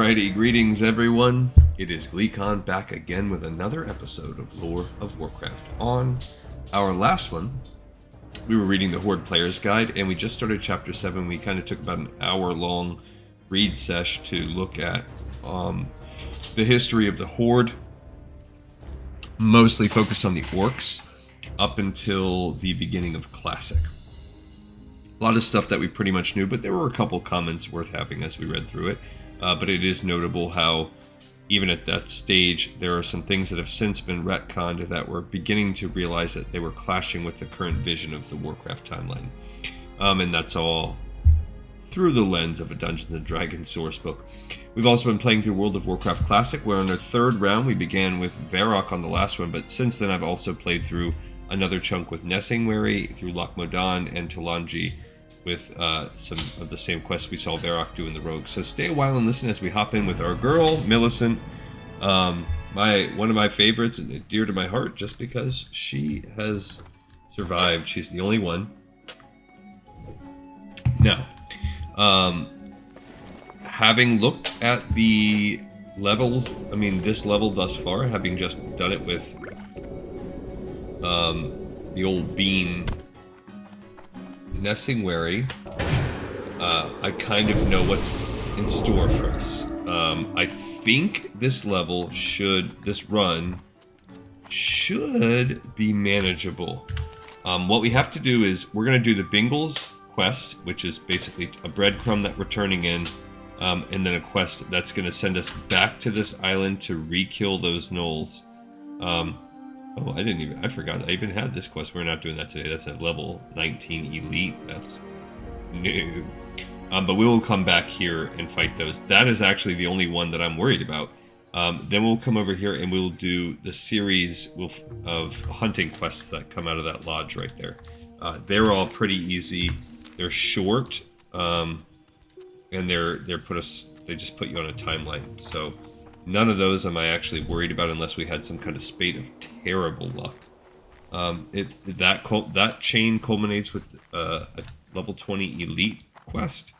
Alrighty, greetings everyone. It is Gleekon back again with another episode of Lore of Warcraft. On our last one, we were reading the Horde Player's Guide, and we just started Chapter 7. We kind of took about an hour-long read sesh to look at the history of the Horde, mostly focused on the Orcs, up until the beginning of Classic. A lot of stuff that we pretty much knew, but there were a couple comments worth having as we read through it. But it is notable how, even at that stage, there are some things that have since been retconned that we're beginning to realize that they were clashing with the current vision of the Warcraft timeline. And that's all through the lens of a Dungeons & Dragons sourcebook. We've also been playing through World of Warcraft Classic, where on our third round we began with Varrock on the last one, but since then I've also played through another chunk with Nessingwary, through Loch Modan, and Talanji, with some of the same quests we saw Varrock do in the Rogue. So stay a while and listen as we hop in with our girl, Millicent. One of my favorites and dear to my heart, just because she has survived. She's the only one. Now, having looked at the levels, this level thus far, having just done it with the old bean Nessingwary, I kind of know what's in store for us. I think this run should be manageable. What we have to do is we're going to do the Bingles quest, which is basically a breadcrumb that we're turning in, and then a quest that's going to send us back to this island to re-kill those gnolls. I forgot I even had this quest. We're not doing that today. That's at level 19 elite. That's new. But we will come back here and fight those. That is actually the only one that I'm worried about. Then we'll come over here and we'll do the series of hunting quests that come out of that lodge right there. They're all pretty easy. They're short, and they just put you on a timeline. So none of those am I actually worried about unless we had some kind of spate of terrible luck. That chain culminates with a level 20 elite quest,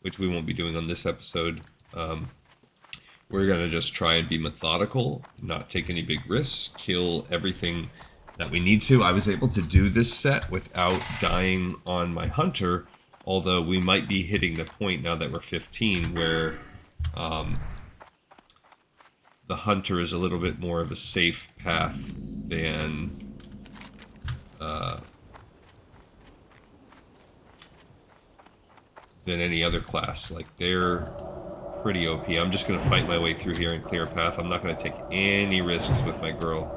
which we won't be doing on this episode. We're going to just try and be methodical, not take any big risks, kill everything that we need to. I was able to do this set without dying on my hunter, although we might be hitting the point now that we're 15 where the hunter is a little bit more of a safe path than any other class. Like, they're pretty OP. I'm just going to fight my way through here and clear a path. I'm not going to take any risks with my girl.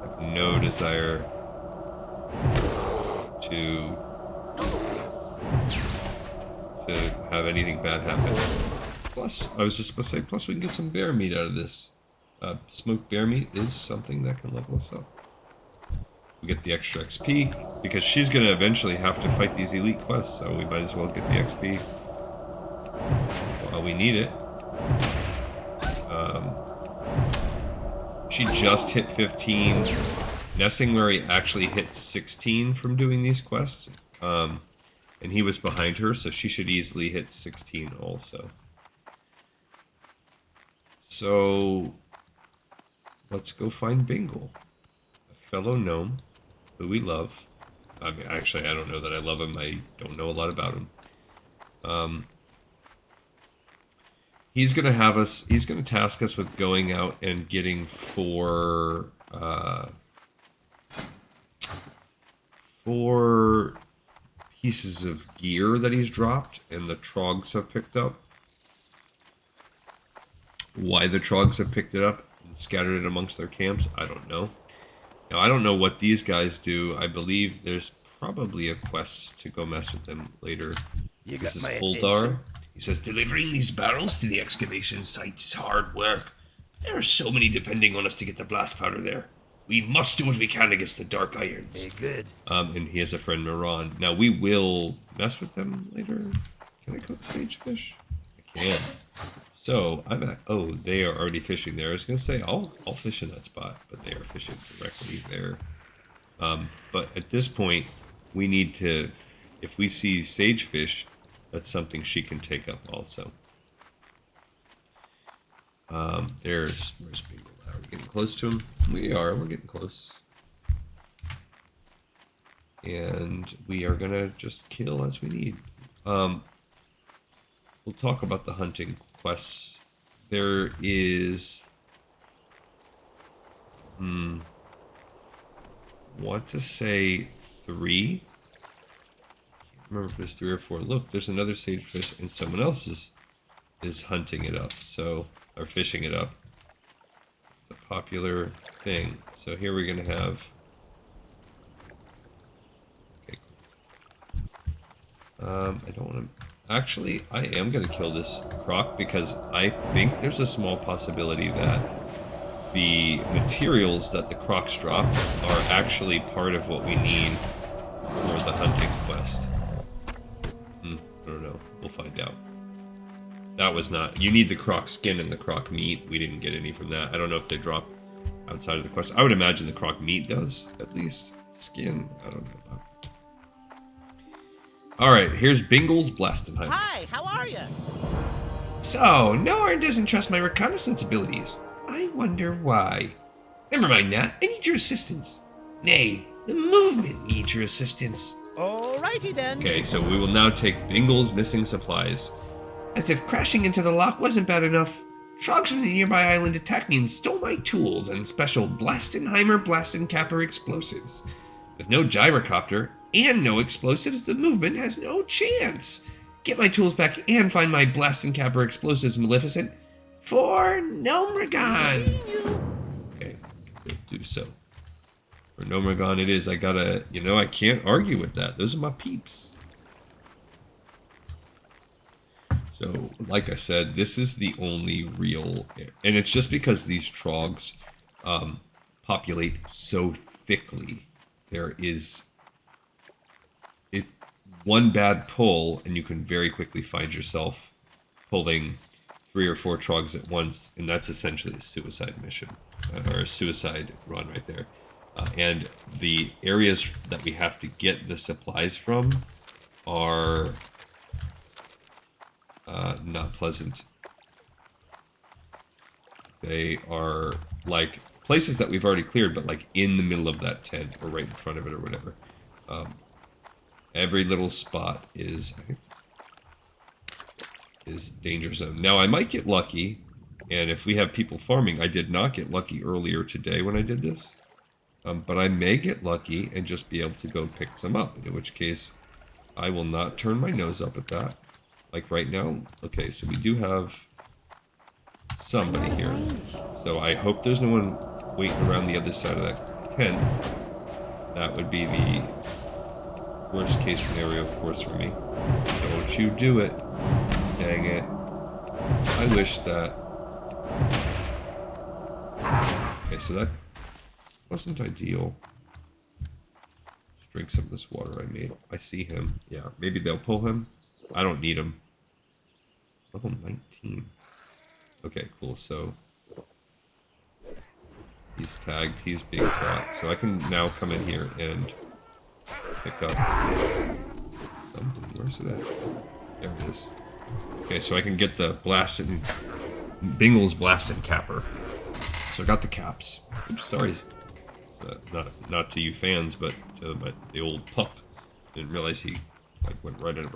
I have no desire to have anything bad happen. Plus, I was just supposed to say, plus we can get some bear meat out of this. Smoked bear meat is something that can level us up. We get the extra XP, because she's going to eventually have to fight these elite quests, so we might as well get the XP while we need it. She just hit 15. Nessingwary actually hit 16 from doing these quests, and he was behind her, so she should easily hit 16 also. So let's go find Bingle, a fellow gnome who we love. Actually, I don't know that I love him. I don't know a lot about him. He's going to task us with going out and getting four pieces of gear that he's dropped and the Trogs have picked up. Why the Trogs have picked it up and scattered it amongst their camps, I don't know. Now, I don't know what these guys do. I believe there's probably a quest to go mess with them later. This is Uldar. He says, delivering these barrels to the excavation site is hard work. There are so many depending on us to get the blast powder there. We must do what we can against the Dark Irons. Very good. And he has a friend, Miran. Now, we will mess with them later. Can I cook sagefish? I can. So, I'm at... Oh, they are already fishing there. I was going to say, I'll fish in that spot, but they are fishing directly there. But at this point, we need to... If we see sagefish, that's something she can take up also. Where's Bingle? Are we getting close to him? We are. We're getting close. And we are gonna just kill as we need. We'll talk about the hunting quests. There is... want to say 3. Can't remember if there's 3 or 4. Look, there's another sagefish, and someone else is hunting it up. So, or fishing it up. It's a popular thing. So here we're gonna have. Okay. I don't want to. Actually, I am gonna kill this croc because I think there's a small possibility that the materials that the crocs drop are actually part of what we need for the hunting quest. I don't know. We'll find out. That was not... You need the croc skin and the croc meat. We didn't get any from that. I don't know if they drop outside of the quest. I would imagine the croc meat does, at least. Skin, I don't know. Alright, here's Bingle's Blastenheimer. Hi, how are you? So, Norn doesn't trust my reconnaissance abilities. I wonder why. Never mind that. I need your assistance. Nay, the movement needs your assistance. Alrighty then. Okay, so we will now take Bingle's missing supplies. As if crashing into the loch wasn't bad enough, Trogs from the nearby island attacked me and stole my tools and special Blastenheimer Blastencapper explosives. With no gyrocopter and no explosives, the movement has no chance. Get my tools back and find my Blastencapper explosives, Maleficent, for Nomragon. Okay, do so. For Nomragon it is. I gotta, I can't argue with that. Those are my peeps. So, like I said, this is the only real... And it's just because these trogs populate so thickly. There is... one bad pull, and you can very quickly find yourself pulling 3 or 4 trogs at once, and that's essentially a suicide mission. Or a suicide run right there. And the areas that we have to get the supplies from are... not pleasant. They are like places that we've already cleared, but like in the middle of that tent or right in front of it or whatever. Every little spot is, I think, is danger zone. Now I might get lucky, and if we have people farming, I did not get lucky earlier today when I did this. But I may get lucky and just be able to go pick some up, in which case I will not turn my nose up at that. Like right now, okay, so we do have somebody here. So I hope there's no one waiting around the other side of that tent. That would be the worst case scenario, of course, for me. Don't you do it. Dang it. I wish that... Okay, so that wasn't ideal. Just drink some of this water I made. I see him. Yeah, maybe they'll pull him. I don't need him. Level 19. Okay, cool. So he's tagged. He's being taught. So I can now come in here and pick up something. Where's it at? There it is. Okay, so I can get the Bingle's Blastencapper. So I got the caps. Oops, sorry. Not to you fans, but to the old pup. Didn't realize he went right into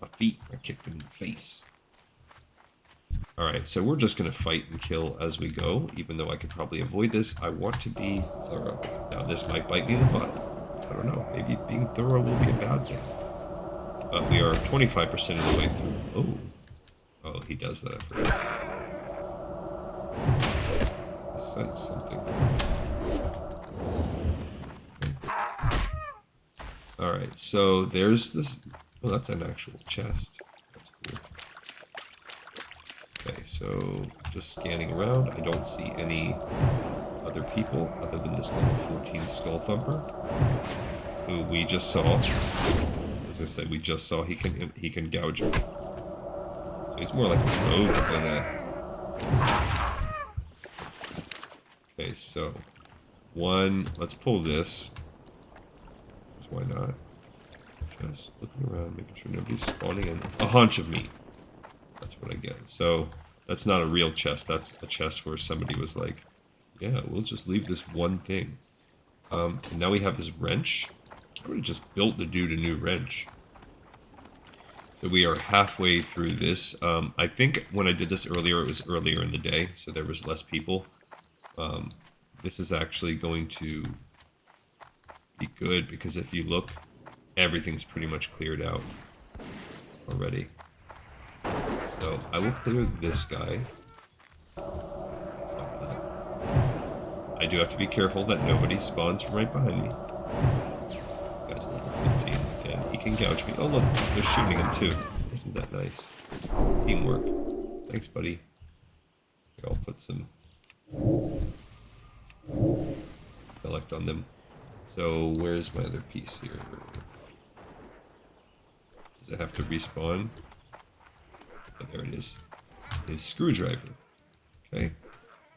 my feet. I kicked him in the face. Alright, so we're just going to fight and kill as we go, even though I could probably avoid this. I want to be thorough. Now, this might bite me in the butt. I don't know. Maybe being thorough will be a bad thing. But we are 25% of the way through. Oh, he does that, I forgot. I sense something. Alright, so there's this... Oh, that's an actual chest. That's cool. Okay, so just scanning around. I don't see any other people other than this level 14 Skull Thumper, who we just saw. As I said, we just saw he can gouge me. So he's more like a rogue than a... Okay, so let's pull this. Because why not? Just looking around, making sure nobody's spawning in. A haunch of meat. That's what I get. So That's not a real chest. That's a chest where somebody was like, yeah, we'll just leave this one thing. And now we have this wrench. I would have just built the dude a new wrench. So we are halfway through this. I think when I did this earlier, it was earlier in the day, so there was less people. This is actually going to be good, because if you look, everything's pretty much cleared out already. So I will clear this guy. I do have to be careful that nobody spawns from right behind me. Guy's level 15, and he can gouge me. Oh look, they're shooting him too. Isn't that nice? Teamwork. Thanks, buddy. Here, I'll put some select on them. So where's my other piece here? Does it have to respawn? Oh, there it is. His screwdriver. Okay.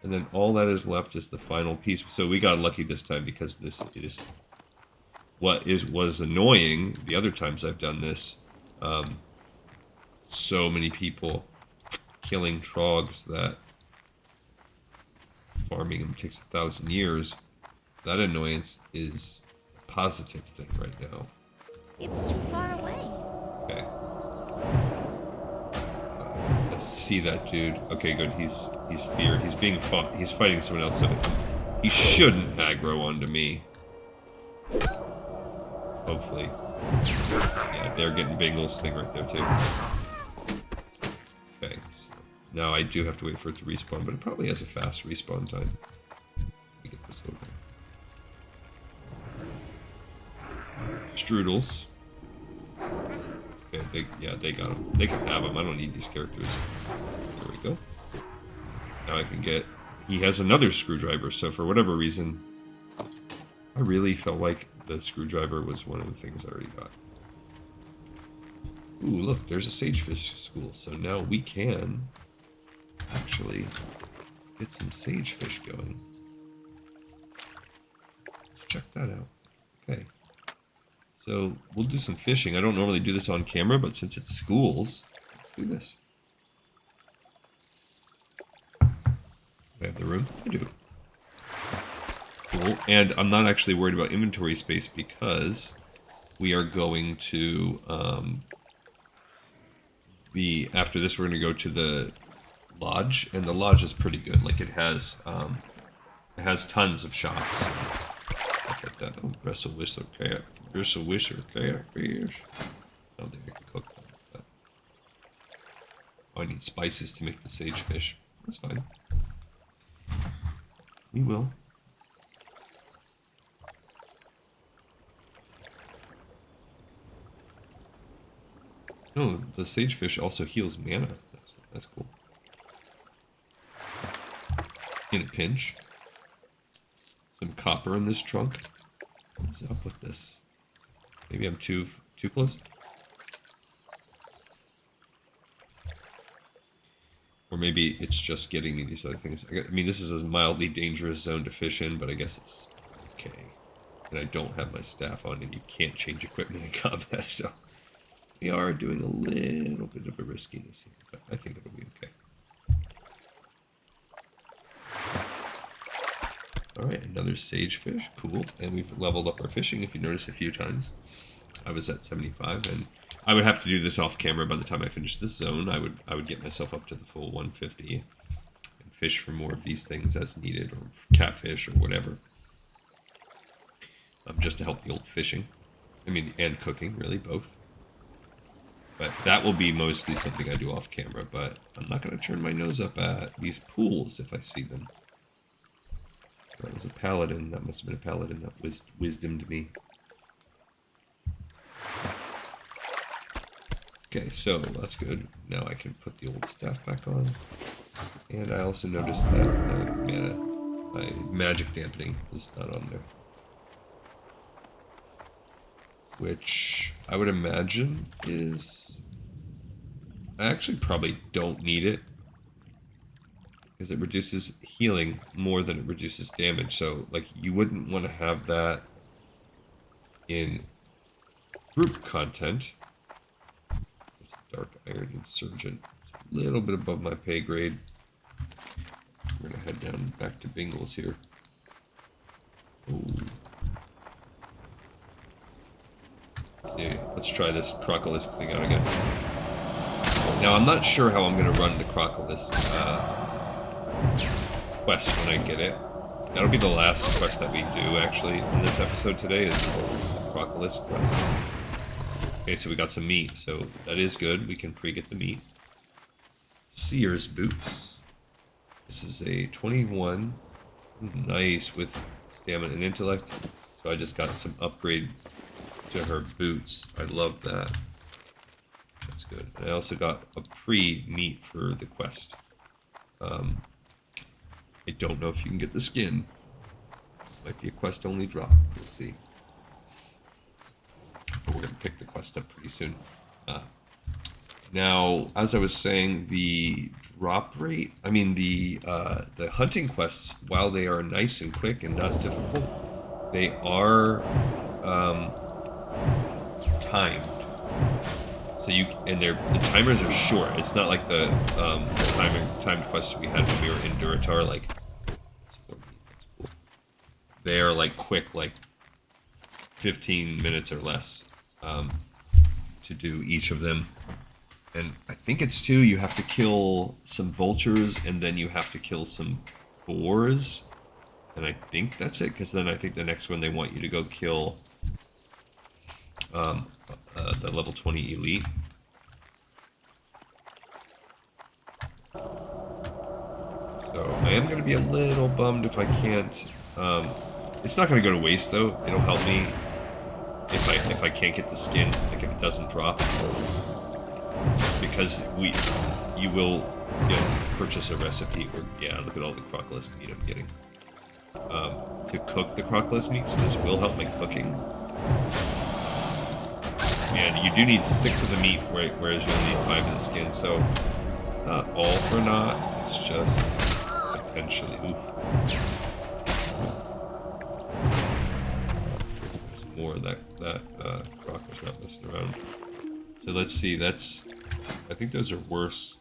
And then all that is left is the final piece. So we got lucky this time, because this is what was annoying the other times I've done this. So many people killing trogs that farming them takes 1,000 years. That annoyance is a positive thing right now. It's too far away. Okay. Let's see that dude. Okay, good. He's feared. He's being fought. He's fighting someone else. So he shouldn't aggro onto me. Hopefully. Yeah, they're getting big little sting right there too. Okay. So now I do have to wait for it to respawn, but it probably has a fast respawn time. Let me get this over. Strudels. Okay, they got them. They can have them. I don't need these characters. There we go. Now I can get... He has another screwdriver, so for whatever reason, I really felt like the screwdriver was one of the things I already got. Ooh, look, there's a sagefish school, so now we can actually get some sagefish going. Let's check that out. Okay. So we'll do some fishing. I don't normally do this on camera, but since it's schools, let's do this. Do I have the room? I do. Cool. And I'm not actually worried about inventory space, because we are going to after this we're going to go to the lodge, and the lodge is pretty good. Like it has tons of shops. Look at that. Oh, bristle whistler kayak. Bristle whistler kayak fish. I don't think I can cook that. But... Oh, I need spices to make the sage fish. That's fine. We will. Oh, the sagefish also heals mana. That's cool. In a pinch. Some copper in this trunk. What's up with this? Maybe I'm too close? Or maybe it's just getting me these other things. I mean, this is a mildly dangerous zone to fish in, but I guess it's okay. And I don't have my staff on, and you can't change equipment in combat, so... We are doing a little bit of a riskiness here, but I think it'll be okay. Alright, another sagefish. Cool. And we've leveled up our fishing, if you notice, a few times. I was at 75, and I would have to do this off camera by the time I finish this zone. I would get myself up to the full 150 and fish for more of these things as needed, or catfish or whatever. Just to help the old fishing. I mean, and cooking, really, both. But that will be mostly something I do off camera, but I'm not going to turn my nose up at these pools if I see them. That was a paladin. That must have been a paladin that wisdomed me. Okay, so that's good. Now I can put the old staff back on. And I also noticed that my magic dampening is not on there. Which I would imagine is... I actually probably don't need it, because it reduces healing more than it reduces damage. So, like, you wouldn't want to have that in group content. There's a dark iron insurgent. little bit above my pay grade. We're gonna head down back to Bingles here. Ooh. Let's see, let's try this Crocolisk thing out again. Now, I'm not sure how I'm gonna run the Crocolisk quest when I get it. That'll be the last quest that we do, actually, in this episode today, is the Crocolisk quest. Okay, so we got some meat, so that is good. We can pre-get the meat. Seer's Boots. This is a 21. Nice, with stamina and intellect. So I just got some upgrade to her boots. I love that. That's good. And I also got a pre-meat for the quest. I don't know if you can get the skin. Might be a quest only drop. We'll see. But we're going to pick the quest up pretty soon. Now, as I was saying, the drop rate, the hunting quests, while they are nice and quick and not difficult, they are timed. So the timers are short. It's not like the timed quests we had when we were in Duratar, like, that's cool. They are like quick, like 15 minutes or less to do each of them. And I think it's too, you have to kill some vultures and then you have to kill some boars. And I think that's it, because then I think the next one they want you to go kill the level 20 elite. So I am going to be a little bummed if I can't. It's not going to go to waste though. It'll help me if I can't get the skin, like if it doesn't drop, because you will purchase a recipe. Or yeah, look at all the Crocolisk meat I'm getting to cook the Crocolisk meat. So this will help my cooking. And you do need 6 of the meat, whereas you only need 5 of the skin. So it's not all for naught. It's just potentially. Oof. There's more of that croc was not messing around. So let's see. I think those are worse.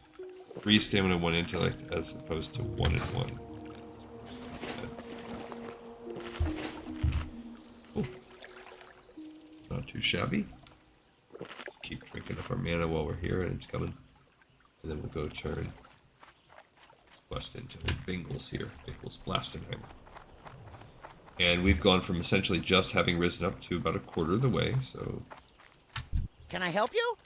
3 stamina, 1 intellect, as opposed to 1 and 1. Oh, not too shabby. Keep drinking up our mana while we're here, and it's coming. And then we'll go turn this quest into Bingles here. Bingles Blastenheimer. And we've gone from essentially just having risen up to about a quarter of the way, so... Can I help you?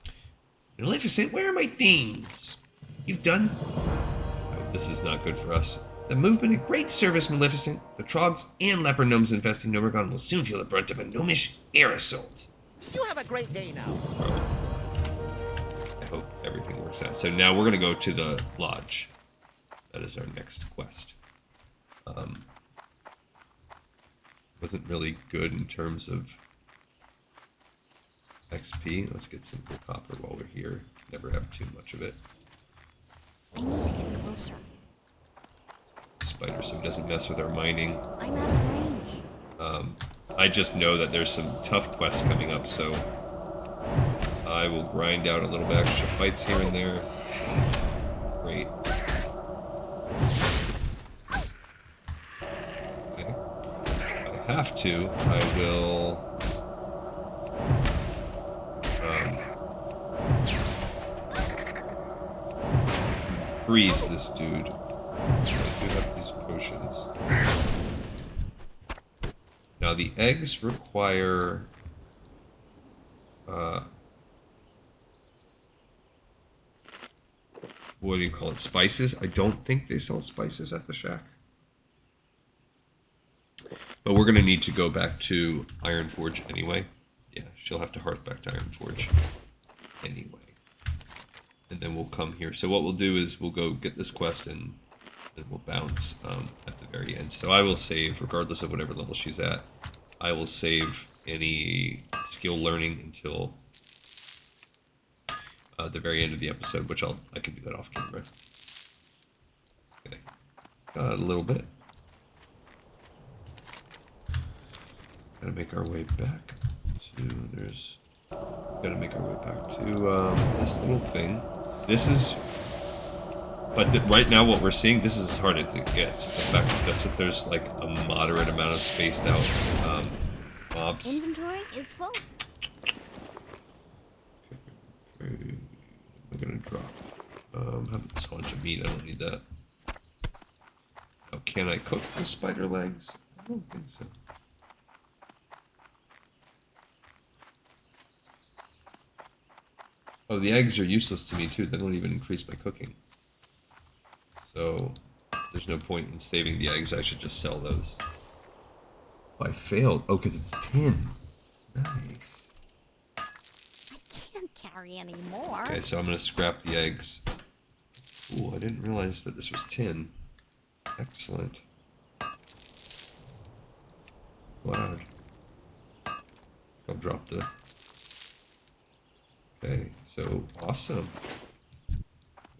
Maleficent, where are my things? You've done? Oh, this is not good for us. The movement a great service, Maleficent. The trogs and leper gnomes infesting Nomergon will soon feel the brunt of a gnomish air assault. You have a great day now. I hope everything works out. So now we're going to go to the lodge. That is our next quest. Wasn't really good in terms of XP. Let's get some cool copper while we're here. Never have too much of it. I need to get closer. Spider, so it doesn't mess with our mining. I'm out of range. I just know that there's some tough quests coming up, so I will grind out a little bit extra fights here and there. Great. Okay. If I have to, I will freeze this dude. I do have these potions. Now the eggs require what do you call it? Spices? I don't think they sell spices at the shack. But we're gonna need to go back to Ironforge anyway. Yeah, she'll have to hearth back to Ironforge anyway. And then we'll come here. So what we'll do is we'll go get this quest and then we'll bounce at the very end. So I will save, regardless of whatever level she's at, I will save any skill learning until the very end of the episode, which I can do that off camera. Okay, got a little bit. Gotta make our way back to, gotta make our way back to this little thing. This is But right now, what we're seeing, this is as hard as it gets. The fact that there's like a moderate amount of spaced out mobs. Inventory is full. Okay, I'm gonna drop. Have this bunch of meat. I don't need that. Oh, can I cook the spider legs? I don't think so. Oh, the eggs are useless to me too. They don't even increase my cooking. So there's no point in saving the eggs. I should just sell those. Oh, I failed. Oh, because it's tin. Nice. I can't carry any more. Okay, so I'm going to scrap the eggs. Ooh, I didn't realize that this was tin. Excellent. Glad. I'll drop the... Okay, so awesome.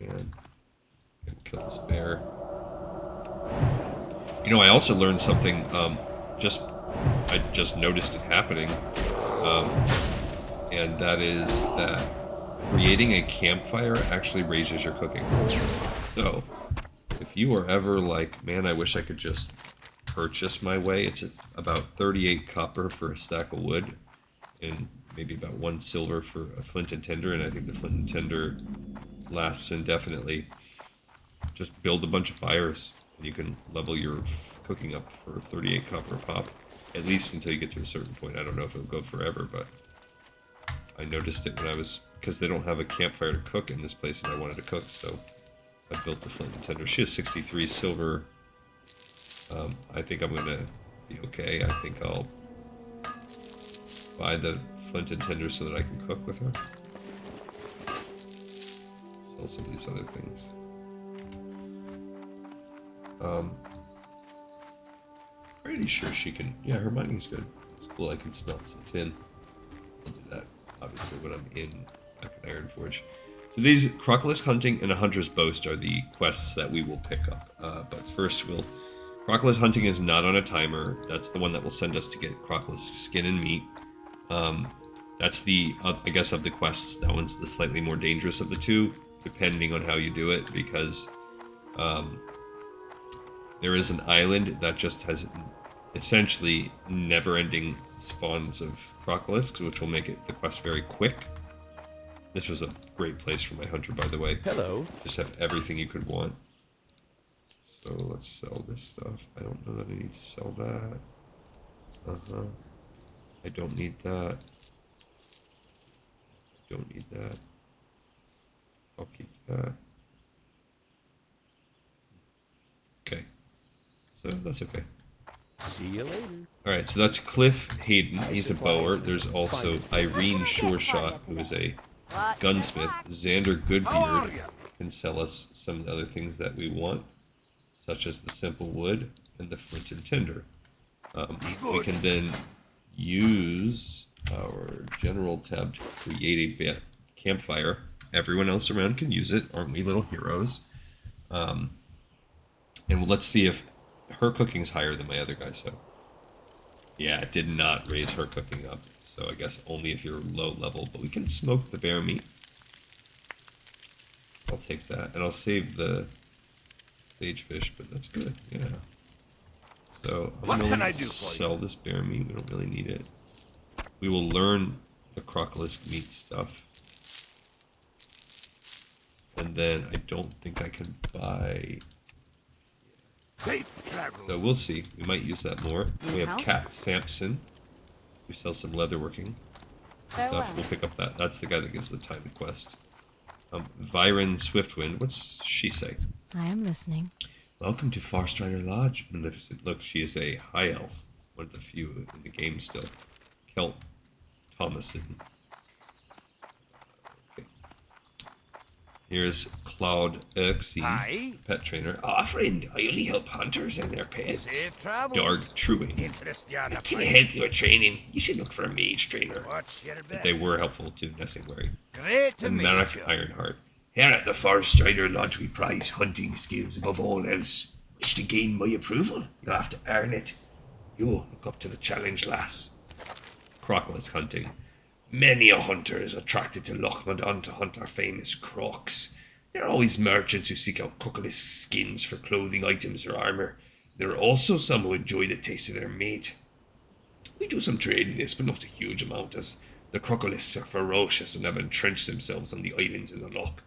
Man, gonna kill this bear. You know, I also learned something. I just noticed it happening, and that is that creating a campfire actually raises your cooking. So, if you are ever like, man, I wish I could just purchase my way. It's about 38 copper for a stack of wood, and maybe about 1 silver for a flint and tinder, and I think the flint and tinder lasts indefinitely. Just build a bunch of fires, and you can level your cooking up for 38 copper a pop, at least until you get to a certain point. I don't know if it'll go forever, but I noticed it when I was, because they don't have a campfire to cook in this place, and I wanted to cook, so I built the flint and tinder. She has 63 silver. I think I'm gonna be okay. I think I'll buy the flint and tinder so that I can cook with her. Sell some of these other things. Pretty sure she can. Yeah, her mining's good. It's cool. I can smelt some tin. I'll do that obviously when I'm in back in Ironforge. So these crocolisk hunting and a hunter's boast are the quests that we will pick up. But first, crocolisk hunting is not on a timer. That's the one that will send us to get crocolisk skin and meat. That's the, I guess, of the quests, that one's the slightly more dangerous of the two, depending on how you do it, because there is an island that just has essentially never-ending spawns of crocolisks, which will make the quest very quick. This was a great place for my hunter, by the way. Hello. Just have everything you could want. So let's sell this stuff. I don't know that I need to sell that. I don't need that. Don't need that. I'll keep that. Okay. So that's okay. See you later. Alright, so that's Cliff Hayden. He's a bower. There's also Irene Shoreshot, who is a gunsmith. Xander Goodbeard can sell us some of the other things that we want, such as the simple wood and the flint and tinder. We can then use our general tab to create a campfire. Everyone else around can use it. Aren't we little heroes? And let's see if her cooking's higher than my other guy. So yeah, it did not raise her cooking up. So I guess only if you're low level. But we can smoke the bear meat. I'll take that. And I'll save the sage fish, but that's good. Yeah. So I'm going to sell this bear meat. We don't really need it. We will learn the crocolisk meat stuff. And then I don't think I can buy... So we'll see. We might use that more. We have Cat Sampson. We sell some leatherworking stuff. We'll pick up that. That's the guy that gives the time quest. Viren Swiftwind. What's she say? I am listening. Welcome to Farstrider Lodge, Maleficent. Look, she is a high elf. One of the few in the game still. Kelt Thomason. Okay. Here's Claude Erxie, pet trainer. Ah, friend, I only help hunters and their pets. Safe travels. Dark Truing. I Can I help your training? You should look for a mage trainer. Watch your But back. they were helpful to Nessingbury. Great to And meet Marek you. Ironheart. Here at the Farstrider Lodge we prize hunting skills above all else. Wish to gain my approval? You'll have to earn it. You look up to the challenge, lass. Crocolisk hunting. Many a hunter is attracted to Loch Modan to hunt our famous crocs. There are always merchants who seek out crocodile skins for clothing items or armor. There are also some who enjoy the taste of their meat. We do some trade in this, but not a huge amount, as the crocodiles are ferocious and have entrenched themselves on the islands in the loch.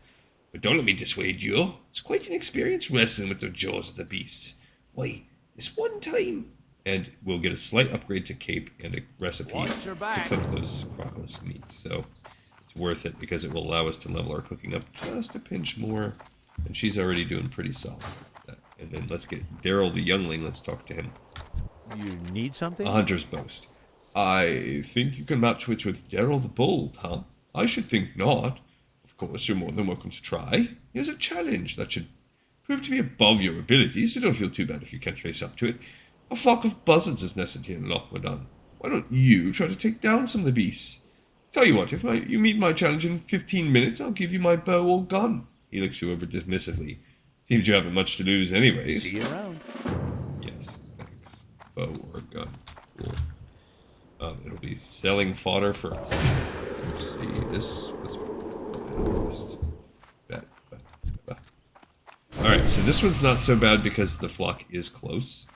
But don't let me dissuade you. It's quite an experience wrestling with the jaws of the beasts. Why, this one time... And we'll get a slight upgrade to cape and a recipe Watch your to back. cook those crocodiles meats. So it's worth it because it will allow us to level our cooking up just a pinch more. And she's already doing pretty solid with that. And then let's get Daryl the youngling. Let's talk to him. You need something? A hunter's boast. I think you can match wits with Daryl the Bold, huh? I should think not. Of course, you're more than welcome to try. Here's a challenge that should prove to be above your abilities, so don't feel too bad if you can't face up to it. A flock of buzzards is nested here in Loch Modan. Why don't you try to take down some of the beasts? Tell you what, if you meet my challenge in 15 minutes, I'll give you my bow or gun. He looks you over dismissively. Seems you haven't much to lose anyways. See you around. Yes, thanks. Bow or gun. Cool. It'll be selling fodder first. Let's see, this was... Alright, so this one's not so bad because the flock is close.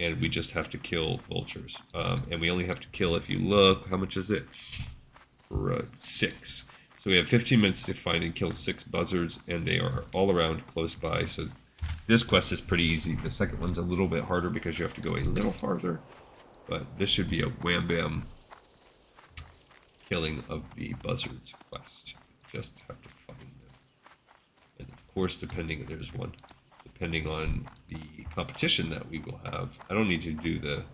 And we just have to kill vultures. And we only have to kill, if you look, how much is it? 6. So we have 15 minutes to find and kill 6 buzzards, and they are all around close by. So this quest is pretty easy. The second one's a little bit harder because you have to go a little farther. But this should be a wham-bam killing of the buzzards quest. Just have to find them. And of course, depending on the competition that we will have. I don't need to do the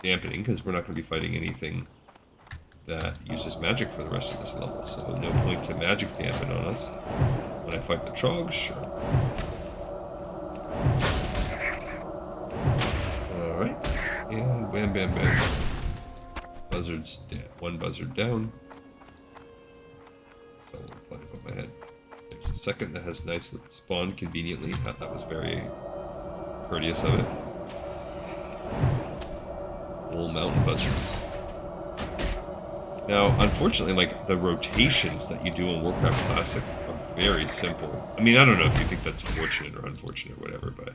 dampening because we're not going to be fighting anything that uses magic for the rest of this level. So no point to magic dampen on us. When I fight the trogs, sure. Alright. And wham bam bam. Buzzard's dead. One buzzard down. So I'll fly above my head. There's a second that has nice spawn conveniently. That was very courteous of it. Full mountain buzzards. Now, unfortunately, like, the rotations that you do in Warcraft Classic are very simple. I mean, I don't know if you think that's fortunate or unfortunate or whatever, but...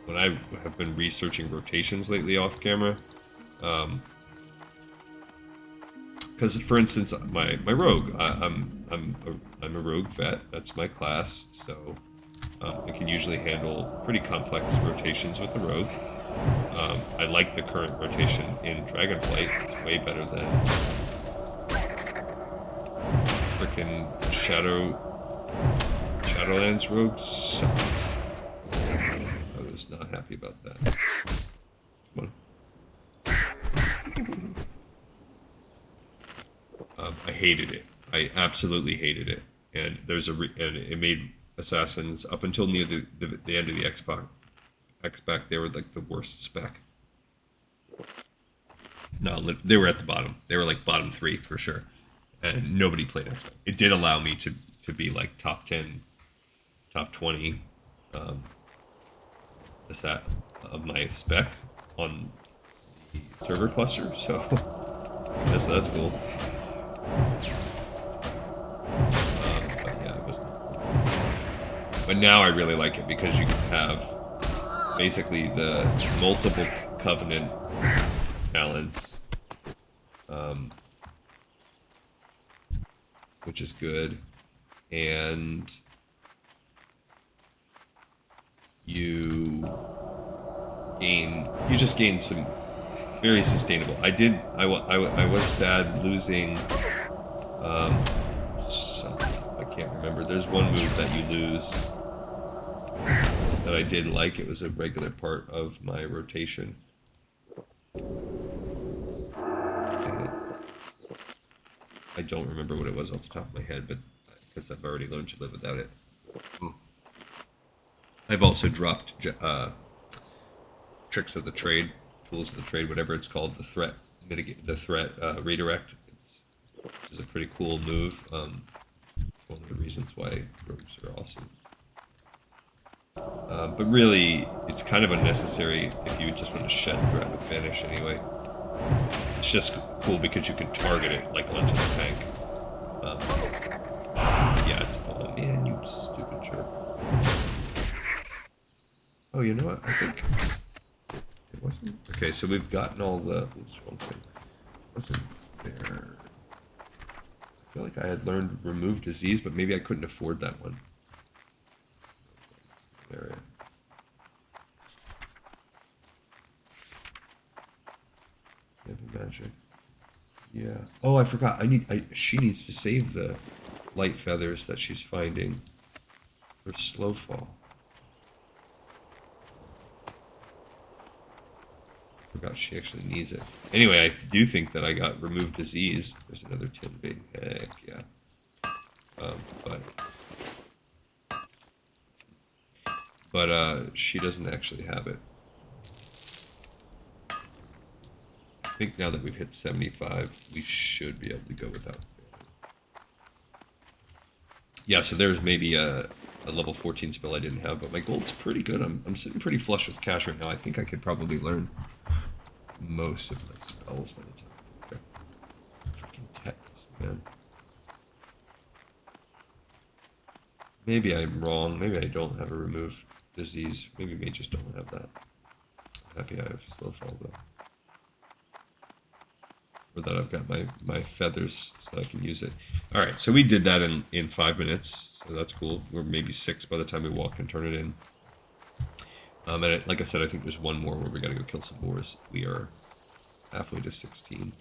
when I have been researching rotations lately off camera, because, for instance, my rogue, I'm a rogue vet. That's my class, so I can usually handle pretty complex rotations with the rogue. I like the current rotation in Dragonflight. It's way better than frickin' Shadowlands rogue sucks. I was not happy about that. Come on. I hated it. I absolutely hated it. And there's and it made assassins up until near the end of the X-Pac, they were like the worst spec. No, they were at the bottom. They were like bottom 3 for sure. And nobody played X-Pac. It did allow me to be like top 10, top 20 of my spec on the server cluster. So that's cool. But yeah, it wasn't. But now I really like it because you can have basically the multiple covenant talents, which is good, and you just gain some very sustainable. I was sad losing something. I can't remember. There's one move that you lose that I did like. It was a regular part of my rotation. I don't remember what it was off the top of my head, but because I've already learned to live without it. I've also dropped tricks of the trade, tools of the trade, whatever it's called, the threat redirect. Which is a pretty cool move. One of the reasons why rogues are awesome. But really, it's kind of unnecessary if you just want to shed threat with Vanish anyway. It's just cool because you can target it like onto the tank. Yeah, it's... Oh, man, you stupid jerk. Oh, you know what? I think... It wasn't... Okay, so we've gotten all the... Oops, wrong thing. It wasn't there. I feel like I had learned remove disease, but maybe I couldn't afford that one. There, magic. Yeah. Oh, I forgot. She needs to save the light feathers that she's finding for slow fall. Forgot she actually needs it. Anyway, I do think that I got remove disease. There's another tin big. Heck yeah. But she doesn't actually have it. I think now that we've hit 75, we should be able to go without failing. Yeah, so there's maybe a level 14 spell I didn't have, but my gold's pretty good. I'm sitting pretty flush with cash right now. I think I could probably learn most of my spells by the time. Okay. Freaking tetanus, man. Maybe I'm wrong. Maybe I don't have a remove disease. Maybe mages don't have that. I'm happy I have slow fall though. Or that I've got my feathers so I can use it. Alright, so we did that in 5 minutes. So that's cool. We're maybe 6 by the time we walk and turn it in. And like I said, I think there's one more where we gotta go kill some boars. We are halfway to 16.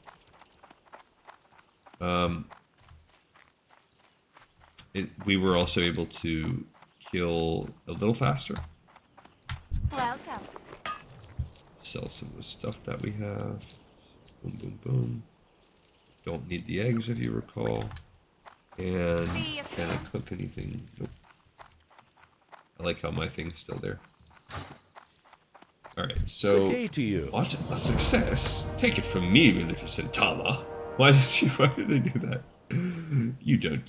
We were also able to kill a little faster. Welcome. Sell some of the stuff that we have. Boom, boom, boom. Don't need the eggs, if you recall. And can I cook anything? Nope. I like how my thing's still there. Alright, so... Good day to you. What a success! Take it from me, Maleficent Tama. Why did they do that? You don't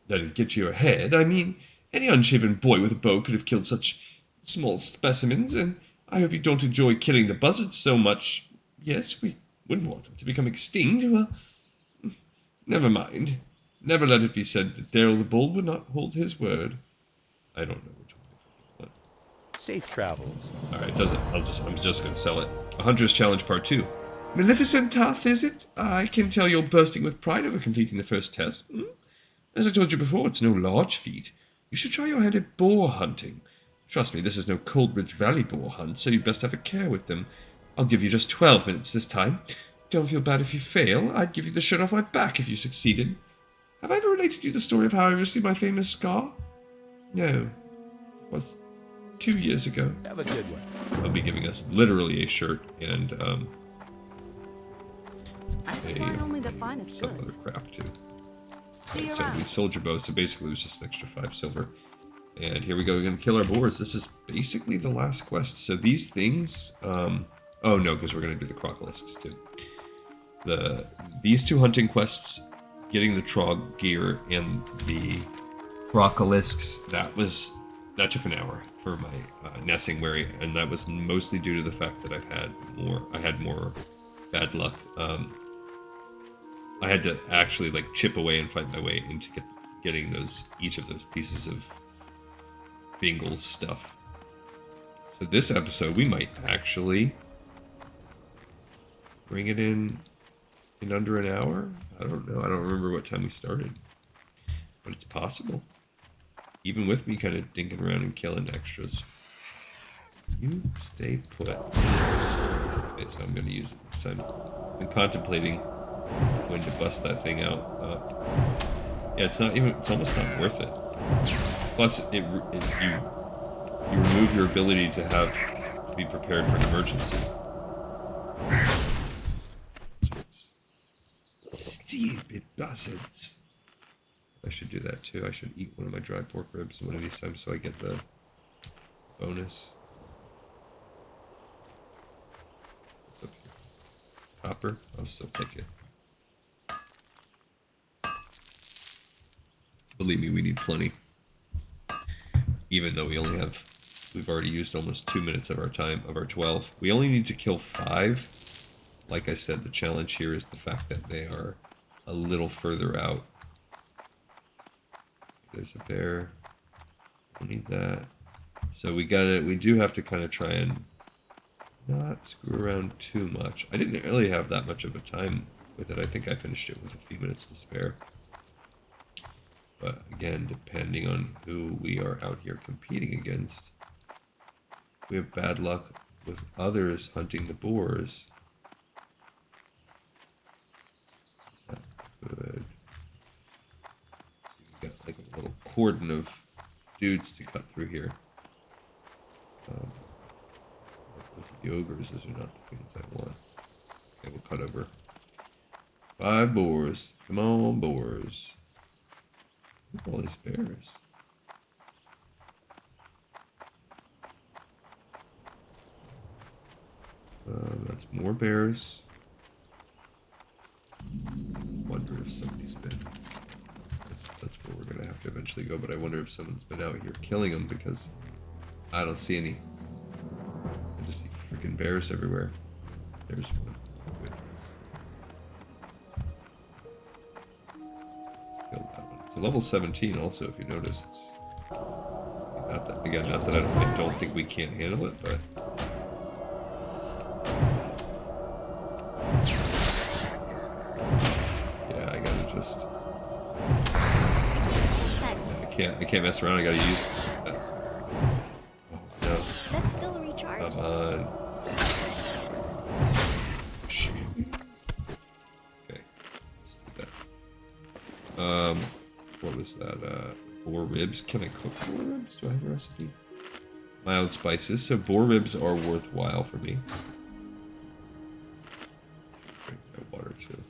let it get to your head. I mean, any unshaven boy with a bow could have killed such small specimens, and I hope you don't enjoy killing the buzzards so much. Yes, we wouldn't want them to become extinct. Well, never mind. Never let it be said that Daryl the Bull would not hold his word. I don't know which one. Safe travels. Alright, does it? I'm just gonna sell it. A Hunter's Challenge Part 2. Maleficent Tath, is it? I can tell you're bursting with pride over completing the first test. As I told you before, it's no large feat. You should try your hand at boar hunting. Trust me, this is no Coldbridge Valley boar hunt, so you'd best have a care with them. I'll give you just 12 minutes this time. Don't feel bad if you fail. I'd give you the shirt off my back if you succeeded. Have I ever related you the story of how I received my famous scar? No. It was 2 years ago. Have a good one. They'll be giving us literally a shirt and I supply only the finest some other goods. crap too. See you So we around. sold your bow, so basically it was just an extra 5 silver. And here we go, we're gonna kill our boars. This is basically the last quest. So these things, oh no, because we're gonna do the crocolisks too. These 2 hunting quests, getting the trog gear and the crocolisks, that took an hour for my Nessing wary, and that was mostly due to the fact that I had more bad luck. I had to actually like chip away and fight my way into getting each of those pieces of Bingle's stuff. So this episode we might actually bring it in under an hour. I don't know. I don't remember what time we started, but it's possible. Even with me kind of dinking around and killing extras. You stay put. Okay, so I'm going to use it this time. I'm contemplating when to bust that thing out. Yeah, it's almost not worth it. Plus, you remove your ability to be prepared for an emergency. Stupid buzzards. I should do that too. I should eat one of my dry pork ribs one of these times so I get the bonus. What's up here? Copper? I'll still take it. Believe me, we need plenty. Even though we've already used almost 2 minutes of our time, of our 12. We only need to kill 5. Like I said, the challenge here is the fact that they are a little further out. there's a bear. We need that. So we do have to kind of try and not screw around too much. I didn't really have that much of a time with it. I think I finished it with a few minutes to spare. But again, depending on who we are out here competing against, we have bad luck with others hunting the boars. Not good. So we got like a little cordon of dudes to cut through here. The ogres, those are not the things I want. Okay, we'll cut over. 5 boars. Come on, boars. Look at all these bears. That's more bears. Wonder if somebody's been. That's where we're gonna have to eventually go. But I wonder if someone's been out here killing them because I don't see any. I just see freaking bears everywhere. There's one. Kill that one. It's a level 17 also, if you notice. It's not that, again, not that I don't think we can't handle it, but yeah, I gotta just I can't mess around. I gotta use that. Oh no. That's still a recharge. Come on. Shit. Okay. Let's do that. What was that? Boar ribs. Can I cook boar ribs? Do I have a recipe? Mild spices. So boar ribs are worthwhile for me. Drink my water too.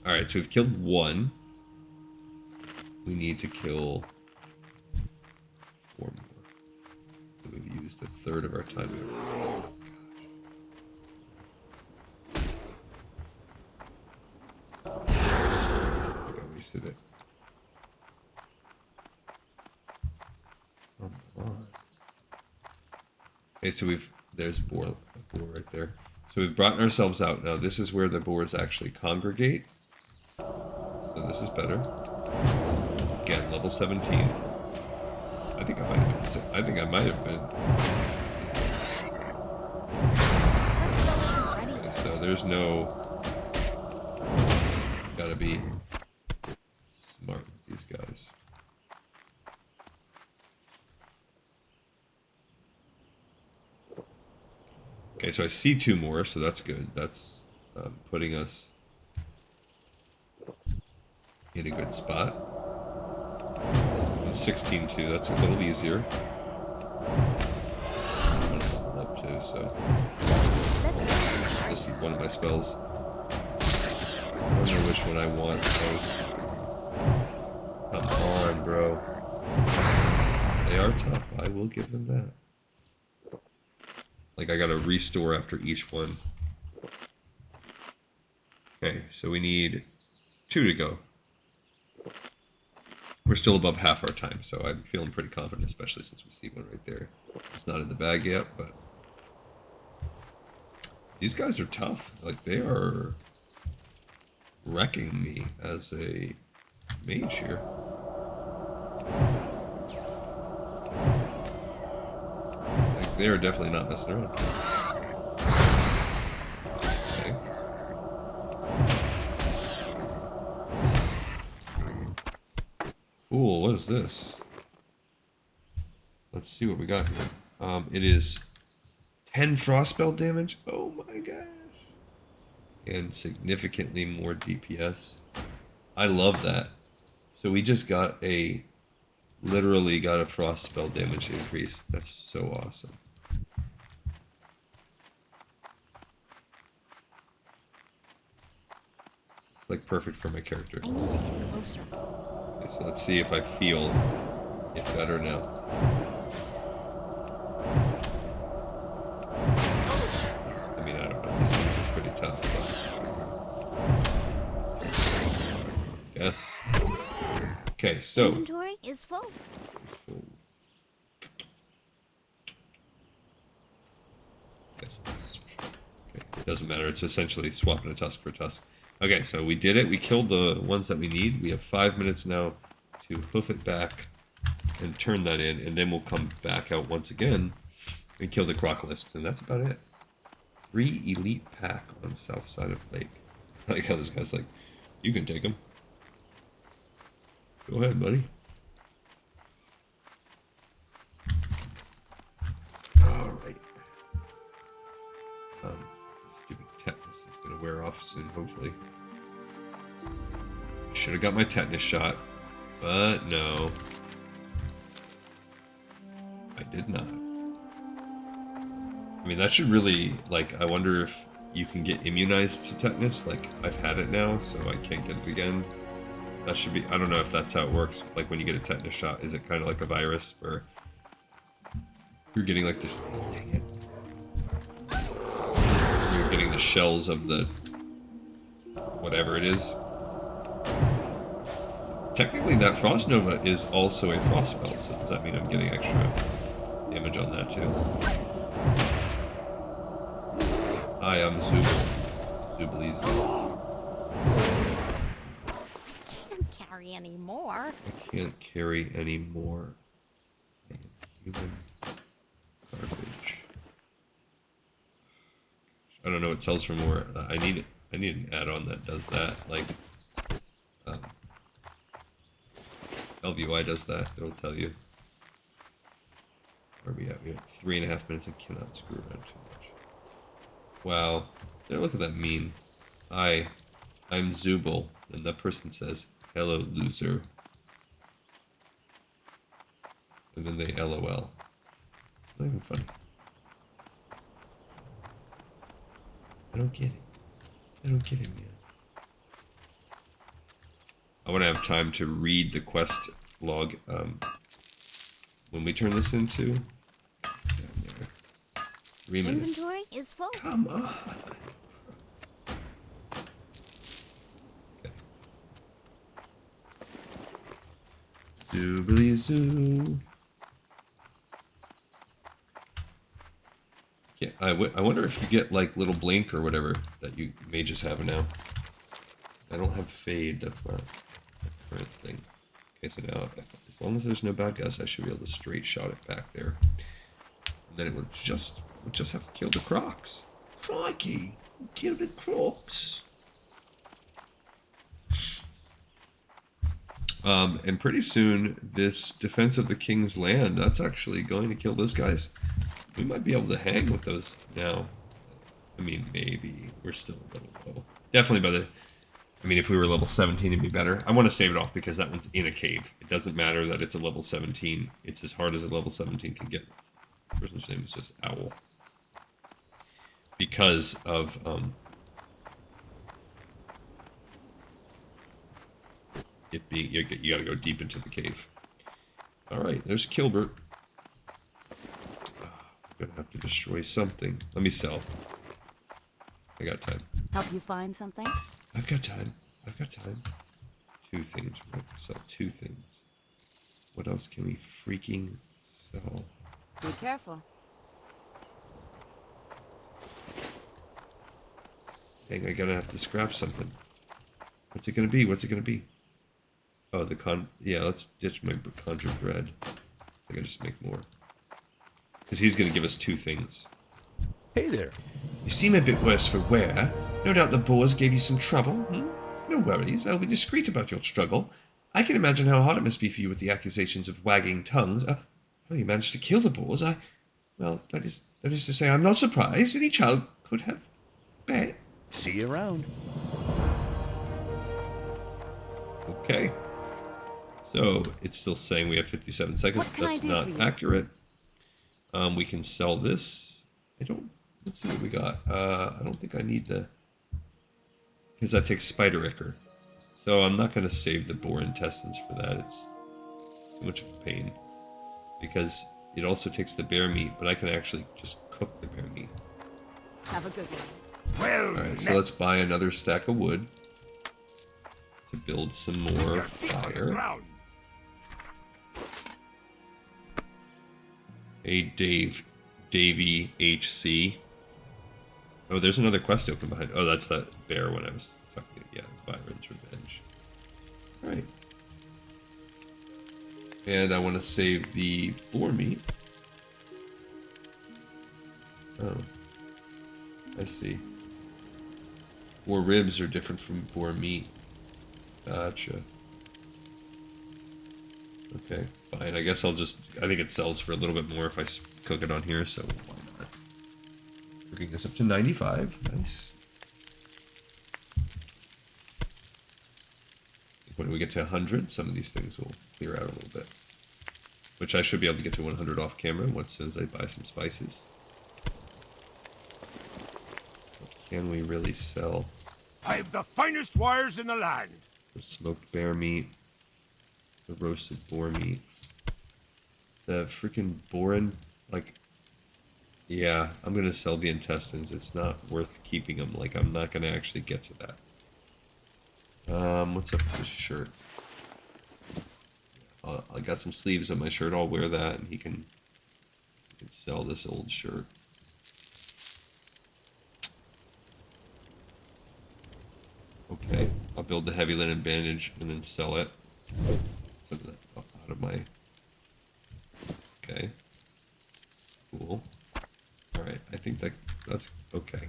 Alright, so we've killed one. We need to kill 4 more. So we've used a third of our time. Oh, gosh. I wasted it. Come on. Okay, so there's a boar right there. So we've brought ourselves out. Now this is where the boars actually congregate. So this is better. Again, level 17. I think I might have been. Okay, so there's no. Gotta be smart with these guys. Okay, so I see 2 more, so that's good. That's putting us in a good spot. And 16 too, that's a little easier. I'm gonna level up too, so this is one of my spells. I don't know which one I want, so come on, bro. They are tough, I will give them that. Like, I gotta restore after each one. Okay, so we need 2 to go. We're still above half our time, so I'm feeling pretty confident, especially since we see one right there. It's not in the bag yet, but these guys are tough. Like, they are wrecking me as a mage here. Like, they are definitely not messing around. Okay. Cool, what is this? Let's see what we got here. It is 10 frost spell damage. Oh my gosh. And significantly more DPS. I love that. So we just literally got a frost spell damage increase. That's so awesome. It's like perfect for my character. I need to get closer. Okay, so let's see if I feel it better now. I mean, I don't know. These things are pretty tough, but yes. Okay, so Inventory is full. Yes. Okay, it doesn't matter. It's essentially swapping a tusk for a tusk. Okay, so we did it. We killed the ones that we need. We have 5 minutes now to hoof it back and turn that in, and then we'll come back out once again and kill the Crocolisks, and that's about it. 3 elite pack on the south side of the lake. I like how this guy's like, you can take them. Go ahead, buddy. Alright. Stupid tetanus is going to wear off soon, hopefully. Should have got my tetanus shot, but no. I did not. I mean, that should really, like, I wonder if you can get immunized to tetanus. Like, I've had it now, so I can't get it again. That should be, I don't know if that's how it works. Like, when you get a tetanus shot, is it kind of like a virus where you're getting, like, the, dang it. You're getting the shells of the, whatever it is. Technically, that Frost Nova is also a frost spell, so does that mean I'm getting extra damage on that too? I am Zubel. Zubelis. Can't carry any more. I can't carry any more. Human garbage. I don't know what sells for more. I need an add-on that does that. Like, LVY does that. It'll tell you. Where are we at? We have 3.5 minutes and cannot screw around too much. Wow. There, look at that meme. Hi, I'm Zubel. And that person says, hello, loser. And then they LOL. It's not even funny. I don't get it. I don't get it, man. I want to have time to read the quest log when we turn this into down there. 3 minutes. Inventory is full. Come on. Okay. Zoobly zoo. Yeah, I wonder if you get like little blink or whatever that you mages have now. I don't have fade. That's not a current thing. Okay, so now as long as there's no bad guys, I should be able to straight shot it back there. And then it would just have to kill the crocs. Crikey, kill the crocs. And pretty soon, this defense of the king's land, that's actually going to kill those guys. We might be able to hang with those now. I mean, maybe. We're still a little low. Definitely by the... I mean, if we were level 17, it'd be better. I want to save it off because that one's in a cave. It doesn't matter that it's a level 17. It's as hard as a level 17 can get. The person's name is just Owl. Because of... it being... You gotta go deep into the cave. Alright, there's Kilbert. I'm gonna have to destroy something. Let me sell. I got time. Help you find something? I've got time. I've got time. 2 things. We're going to sell 2 things. What else can we freaking sell? Be careful. Dang, I gotta have to scrap something. What's it gonna be? What's it gonna be? Oh, yeah, let's ditch my conjured bread. I can just make more. Because he's gonna give us 2 things. Hey there. You seem a bit worse for wear. No doubt the boars gave you some trouble. No worries, I'll be discreet about your struggle. I can imagine how hard it must be for you with the accusations of wagging tongues. Oh, you managed to kill the boars. Well, that is to say, I'm not surprised. Any child could have bet. See you around. Okay. So, it's still saying we have 57 seconds. What can I That's do not for you? accurate. We can sell this. Let's see what we got. I don't think I need the... Because that takes spider ichor. So I'm not going to save the boar intestines for that. It's too much of a pain. Because it also takes the bear meat, but I can actually just cook the bear meat. Have a good one. Well, Alright, so let's buy another stack of wood to build some more fire. Hey, Davey HC. Oh, there's another quest open behind. Oh, that's that bear one I was talking to. Yeah, Byron's Revenge. Alright. And I want to save the boar meat. Oh. I see. Boar ribs are different from boar meat. Gotcha. Okay, fine. I guess I'll just... I think it sells for a little bit more if I cook it on here, so why not? Cooking this up to 95. Nice. When we get to 100, some of these things will clear out a little bit. Which I should be able to get to 100 off camera once as I buy some spices. What can we really sell? I have the finest wires in the land. The smoked bear meat. The roasted boar meat. The freaking borin, like... Yeah, I'm going to sell the intestines. It's not worth keeping them. Like, I'm not going to actually get to that. What's up with this shirt? I got some sleeves on my shirt. I'll wear that, and he can sell this old shirt. Okay, I'll build the heavy linen bandage and then sell it. Some of that out of my... Okay. Cool. Alright, I think that's okay.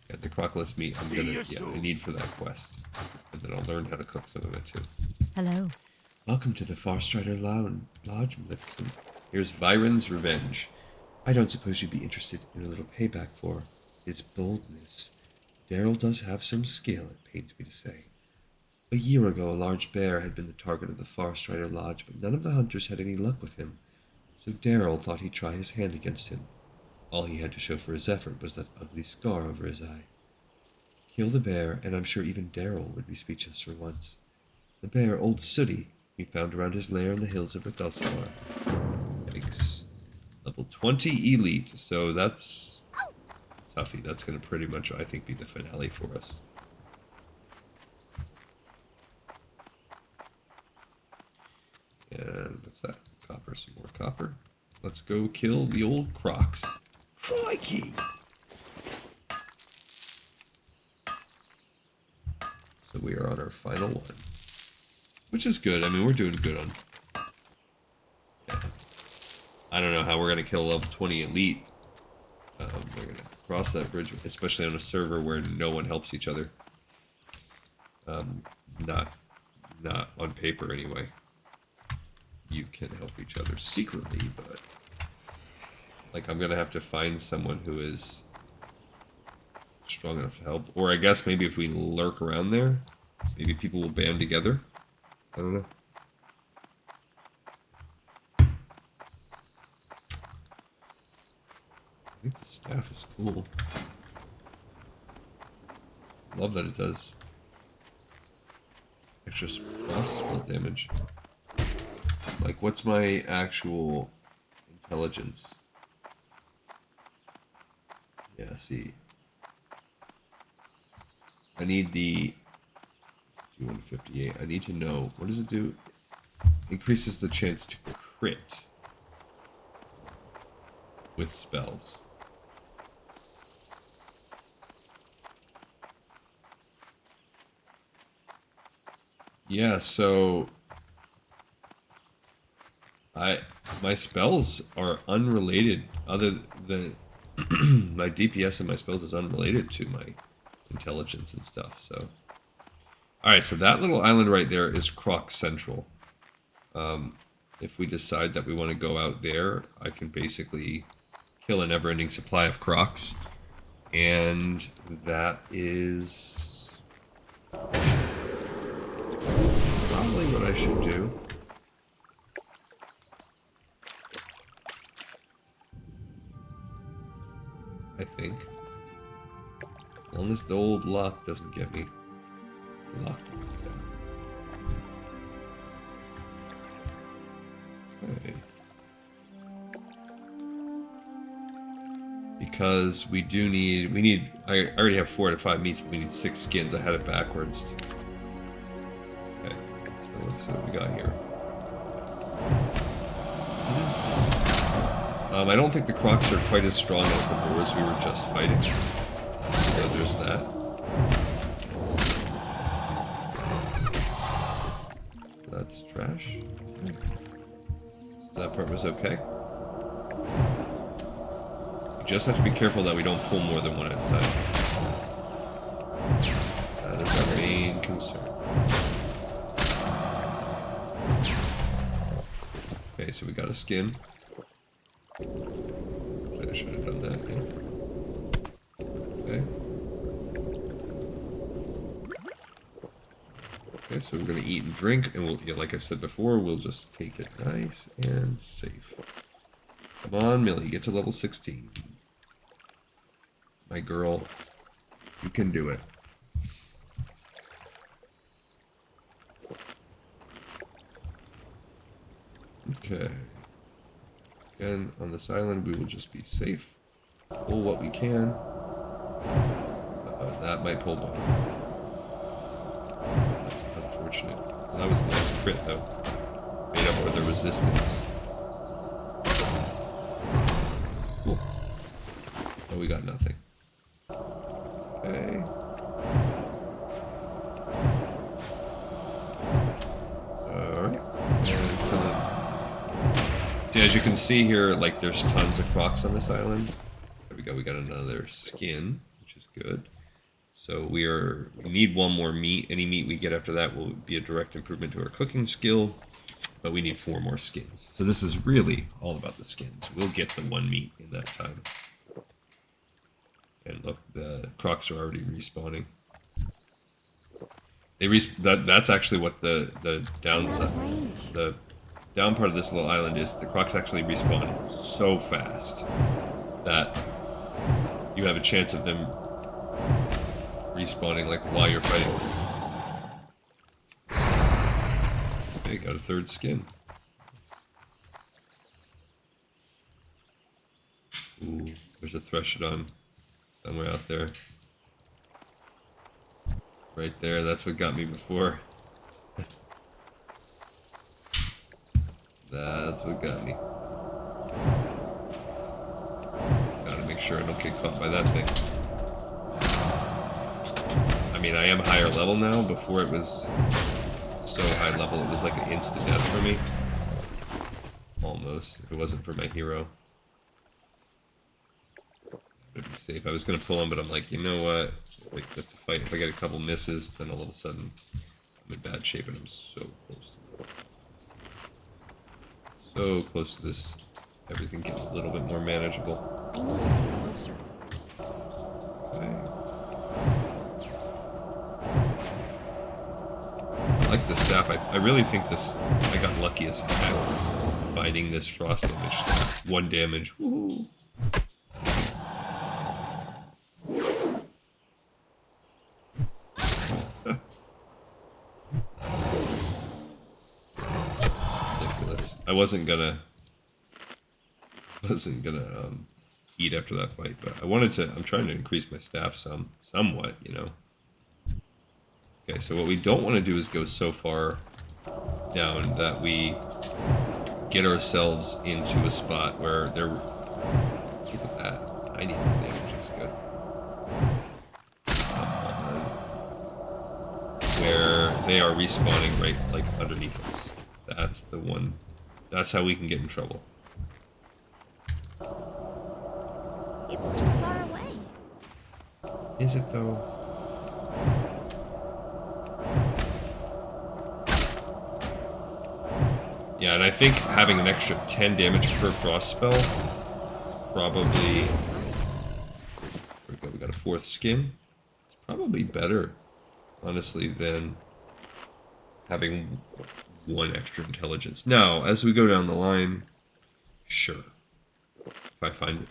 Yeah, the crockless meat I need for that quest. And then I'll learn how to cook some of it too. Hello. Welcome to the Farstrider Lodge, Maleficent. Here's Viren's revenge. I don't suppose you'd be interested in a little payback for his boldness. Daryl does have some skill, it pains me to say. A year ago, a large bear had been the target of the Farstrider Lodge, but none of the hunters had any luck with him. So Daryl thought he'd try his hand against him. All he had to show for his effort was that ugly scar over his eye. Kill the bear, and I'm sure even Daryl would be speechless for once. The bear, Old Sooty, he found around his lair in the hills of Bethelsar. Yikes. Level 20 elite, so that's toughy. That's going to pretty much, I think, be the finale for us. And what's that? Copper, some more copper. Let's go kill the old crocs. Crikey! So we are on our final one. Which is good. I mean, we're doing good on... Yeah. I don't know how we're going to kill level 20 elite. We're going to cross that bridge, especially on a server where no one helps each other. Not on paper, anyway. You can help each other secretly, but... Like, I'm going to have to find someone who is strong enough to help. Or I guess maybe if we lurk around there, maybe people will band together. I don't know. I think the staff is cool. Love that it does extra frost spell damage. Like, what's my actual intelligence? Yeah, see. I need the 158. I need to know, what does it do? Increases the chance to crit with spells. Yeah, so my spells are unrelated, other than my DPS and my spells is unrelated to my intelligence and stuff. So, all right, so that little island right there is Croc Central. If we decide that we want to go out there, I can basically kill a never-ending supply of crocs, and that is probably what I should do. I think. As long as the old lock doesn't get me locked in this guy. Okay. Because we need, I already have 4 out of 5 meats, but we need 6 skins. I had it backwards. Okay, so let's see what we got here. I don't think the crocs are quite as strong as the boars we were just fighting. So there's that. That's trash. That part was okay. We just have to be careful that we don't pull more than one at a time. That is our main concern. Okay, so we got a skin. I should have done that, yeah. Okay. Okay, so we're gonna eat and drink, and we'll, yeah, like I said before, we'll just take it nice and safe. Come on, Millie, get to level 16. My girl, you can do it. Okay. Again, on this island, we will just be safe. Pull what we can. That might pull both. That's unfortunate. Well, that was a nice crit, though. Made up for the resistance. Cool. Oh, we got nothing. Okay. Alright. See, as you can see here, like, there's tons of crocs on this island. There we go, we got another skin, which is good. So we need one more meat. Any meat we get after that will be a direct improvement to our cooking skill, but we need 4 more skins. So this is really all about the skins. We'll get the 1 meat in that time. And look, the crocs are already respawning. That's actually what the downside, the down part of this little island is. The crocs actually respawn so fast that you have a chance of them respawning like while you're fighting. Okay, got a 3rd skin. Ooh, there's a Threshodon somewhere out there. Right there, that's what got me before. That's what got me. Gotta make sure I don't get caught by that thing. I mean, I am higher level now. Before it was so high level, it was like an instant death for me. Almost, if it wasn't for my hero. I'd be safe. I was gonna pull him, but I'm like, you know what? Like, with the fight, if I get a couple misses, then all of a sudden I'm in bad shape, and I'm so close to it. So close to this. Everything getting a little bit more manageable. I need to get closer. Okay. I like the staff. I really think this. I got lucky as heck finding this frost damage staff. 1 damage. Woohoo! Ridiculous. I wasn't gonna eat after that fight, but I wanted to. I'm trying to increase my staff somewhat, you know. Okay, so what we don't want to do is go so far down that we get ourselves into a spot where they're... Look at that. 90 damage, that's good. Where they are respawning right, like, underneath us. That's the one. That's how we can get in trouble. It's too far away. Is it, though? Yeah, and I think having an extra 10 damage per frost spell probably... We got a 4th skin. It's probably better, honestly, than having 1 extra intelligence. Now, as we go down the line, sure. If I find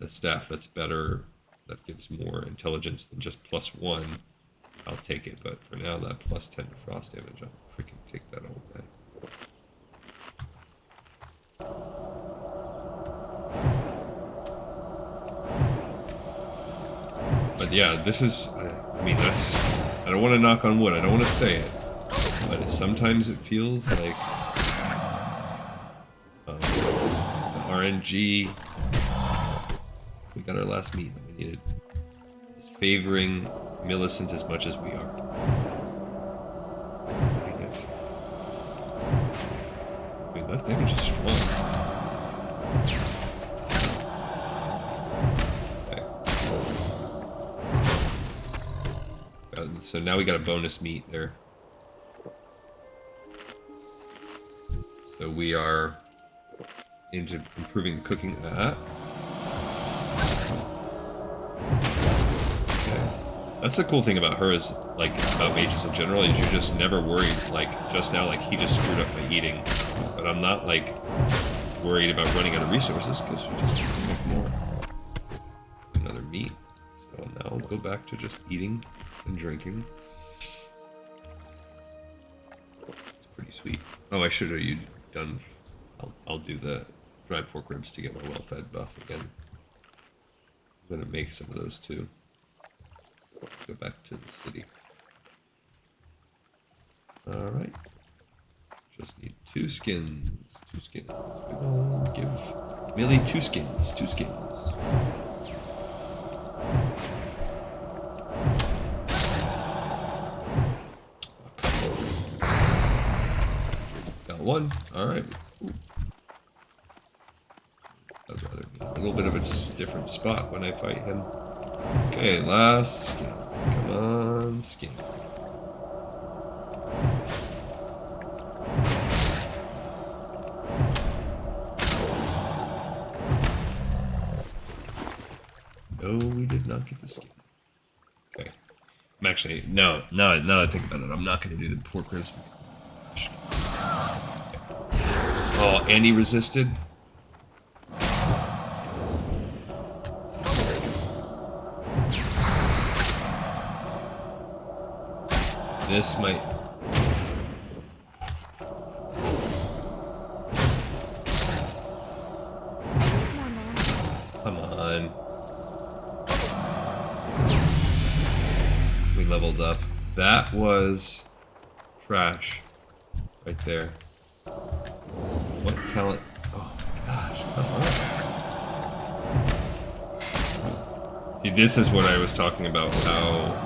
a staff that's better, that gives more intelligence than just +1, I'll take it. But for now, that +10 to frost damage, I'll freaking take that all day. But yeah, this is, I mean, that's, I don't want to knock on wood, I don't want to say it, but sometimes it feels like the RNG, we got our last meat that we needed, is favoring Millicent as much as we are. That damage is strong. Okay. So now we got a bonus meat there. So we are into improving the cooking. That's the cool thing about her is, like, about mages in general, is you're just never worried, like, just now, like, he just screwed up my eating. But I'm not, like, worried about running out of resources, because she just wants to make more. Another meat. So now we'll go back to just eating and drinking. It's pretty sweet. Oh, I should have done... I'll do the dried pork ribs to get my well-fed buff again. I'm going to make some of those, too. Go back to the city. Alright. Just need 2 skins. 2 skins. We'll give Millie 2 skins. 2 skins. Got 1. Alright. I'd rather be a little bit of a different spot when I fight him. Okay, last skin. Come on, skin. No, we did not get the skin. Okay. I'm actually, no, now that I think about it, I'm not going to do the pork ribs. Oh, and he resisted? This might... Come on. We leveled up. That was trash. Right there. What talent? Oh my gosh, come on. See, this is what I was talking about, how...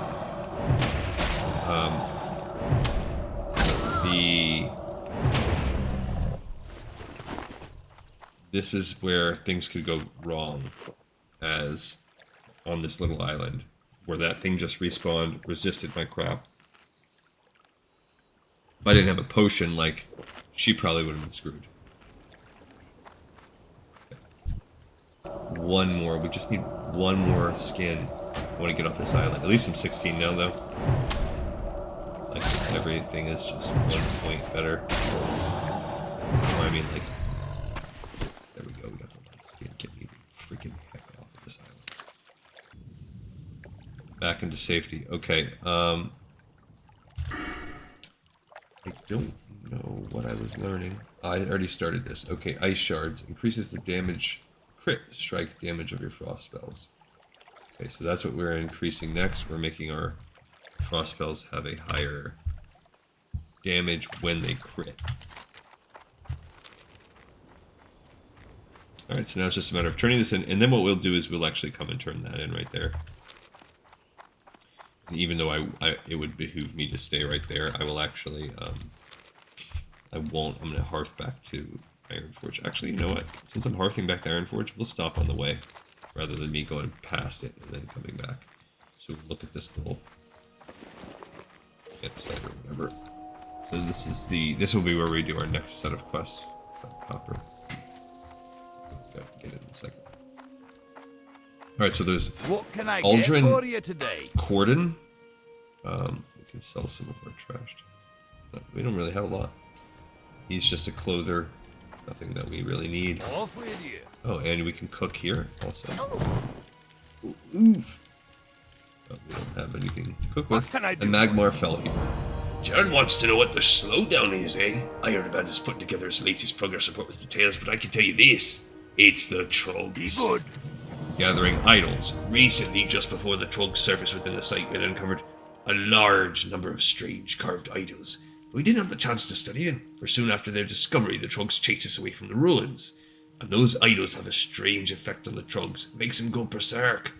This is where things could go wrong, as on this little island, where that thing just respawned, resisted my crap. If I didn't have a potion, like, she probably would have been screwed. Okay. 1 more, we just need 1 more skin. I want to get off this island. At least I'm 16 now, though. Like, everything is just 1 point better. Or, I mean, like... There we go, we got the last skin. Get me the freaking heck off of this island. Back into safety. Okay, I don't know what I was learning. I already started this. Okay, ice shards. Increases the damage, crit strike damage of your frost spells. Okay, so that's what we're increasing next. We're making our frost spells have a higher damage when they crit. Alright, so now it's just a matter of turning this in, and then what we'll do is we'll actually come and turn that in right there. And even though it would behoove me to stay right there, I will actually, I won't, I'm going to hearth back to Ironforge. Actually, you know what? Since I'm hearthing back to Ironforge, we'll stop on the way, rather than me going past it and then coming back. So look at this little campsite or whatever. So this will be where we do our next set of quests. Copper. Get it in a second. Alright, so there's What can I Aldrin get for you today? Corden. We can sell some of our trash. We don't really have a lot. He's just a clother. Nothing that we really need. Off with you. Oh, and we can cook here also. Ooh. Oof. Oh, we don't have anything to cook with. What can I do And Magmar fell here. John wants to know what the slowdown is, eh? I heard about us putting together his latest progress report with details, but I can tell you this. It's the Be Trogs. good. Gathering idols. Recently, just before the Trogs surfaced within the site, we had uncovered a large number of strange carved idols. We didn't have the chance to study them, for soon after their discovery, the Trogs chased us away from the ruins. And those idols have a strange effect on the Trogs. It makes them go berserk.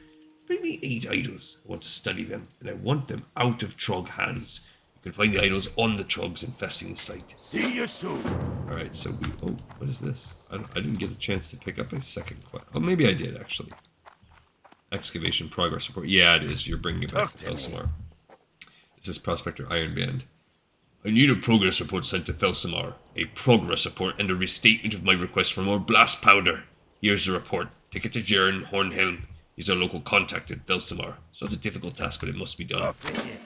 Bring me 8 idols. I want to study them, and I want them out of Trog hands. You can find the idols on the trogs infesting the site. See you soon. Alright, so we... Oh, what is this? I didn't get a chance to pick up a second quest. Oh, maybe I did, actually. Excavation progress report. Yeah, it is. You're bringing it back to Felsamar. This is Prospector Ironband. I need a progress report sent to Felsamar. A progress report and a restatement of my request for more blast powder. Here's the report. Take it to Jern Hornhelm. He's our local contact at Felsamar. It's not a difficult task, but it must be done.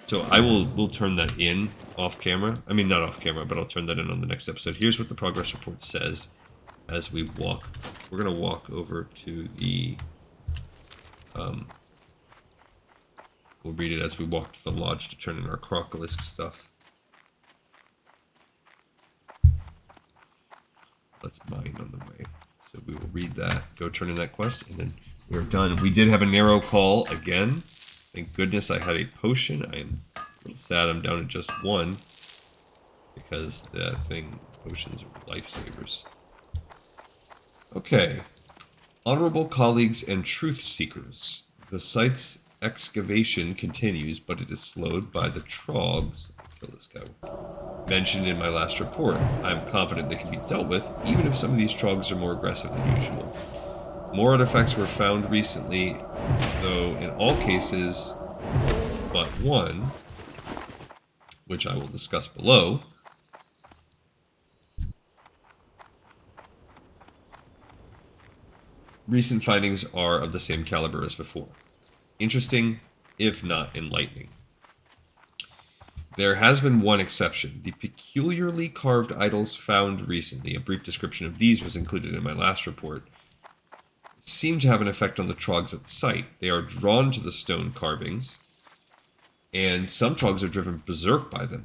So we'll turn that in off camera. I mean, not off camera, but I'll turn that in on the next episode. Here's what the progress report says as we walk. We're going to walk over to the... we'll read it as we walk to the lodge to turn in our Crocolisk stuff. That's mine on the way. So we will read that, go turn in that quest, and then we're done. We did have a narrow call again. Thank goodness I had a potion. I am a little sad I'm down to just one, because that thing, potions are lifesavers. Okay. Honorable colleagues and truth seekers. The site's excavation continues, but it is slowed by the trogs. Kill this guy. Mentioned in my last report. I am confident they can be dealt with, even if some of these trogs are more aggressive than usual. More artifacts were found recently, though in all cases but one, which I will discuss below. Recent findings are of the same caliber as before. Interesting, if not enlightening. There has been one exception. The peculiarly carved idols found recently, a brief description of these was included in my last report, seem to have an effect on the trogs at the site. They are drawn to the stone carvings, and some trogs are driven berserk by them.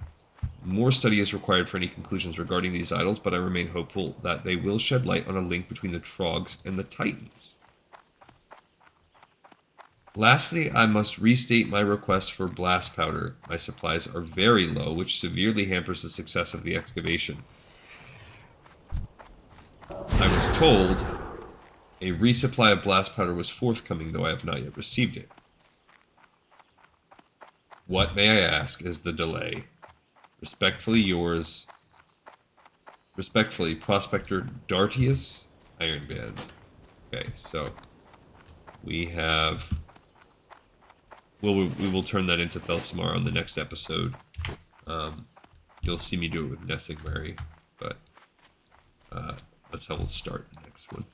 More study is required for any conclusions regarding these idols, but I remain hopeful that they will shed light on a link between the trogs and the titans. Lastly, I must restate my request for blast powder. My supplies are very low, which severely hampers the success of the excavation. I was told a resupply of blast powder was forthcoming, though I have not yet received it. What, may I ask, is the delay? Respectfully yours. Respectfully, Prospector Dartius Ironband. Okay, so we have... we will turn that into Felsamar on the next episode. You'll see me do it with Nessingmary, but that's how we'll start the next one.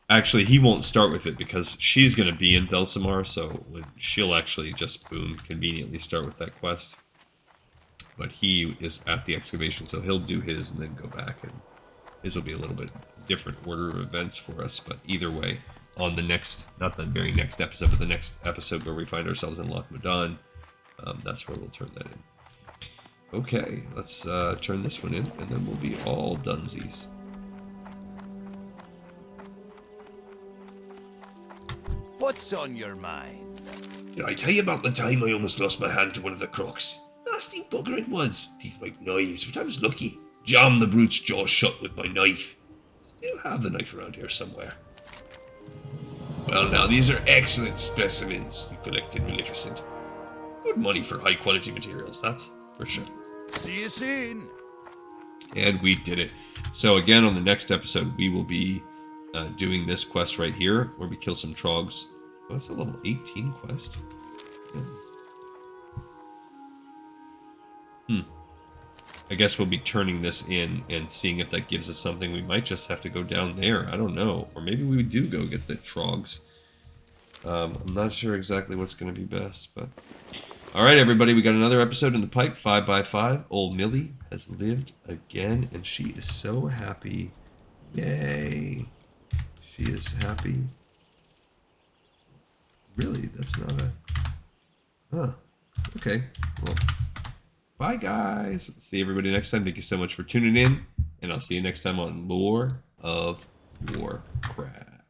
Actually, he won't start with it because she's going to be in Felsamar, so she'll actually just, boom, conveniently start with that quest. But he is at the excavation, so he'll do his and then go back, and his will be a little bit different order of events for us, but either way, on the next, not the very next episode, but the next episode where we find ourselves in Loch Modan, that's where we'll turn that in. Okay, let's turn this one in, and then we'll be all dunsies. What's on your mind? Did I tell you about the time I almost lost my hand to one of the crocs? Nasty bugger it was. Teeth like knives, but I was lucky. Jammed the brute's jaw shut with my knife. Still have the knife around here somewhere. Well now, these are excellent specimens you collected, Maleficent. Good money for high quality materials, that's for sure. See you soon. And we did it. So again, on the next episode, we will be doing this quest right here, where we kill some trogs. Oh, that's a level 18 quest. I guess we'll be turning this in and seeing if that gives us something. We might just have to go down there. I don't know. Or maybe we do go get the trogs. I'm not sure exactly what's going to be best, but... Alright, everybody, we got another episode in the pipe, 5x5. Old Millie has lived again, and she is so happy. Yay. She is happy. Really? That's not a... Huh. Okay. Well, bye, guys. See everybody next time. Thank you so much for tuning in, and I'll see you next time on Lore of Warcraft.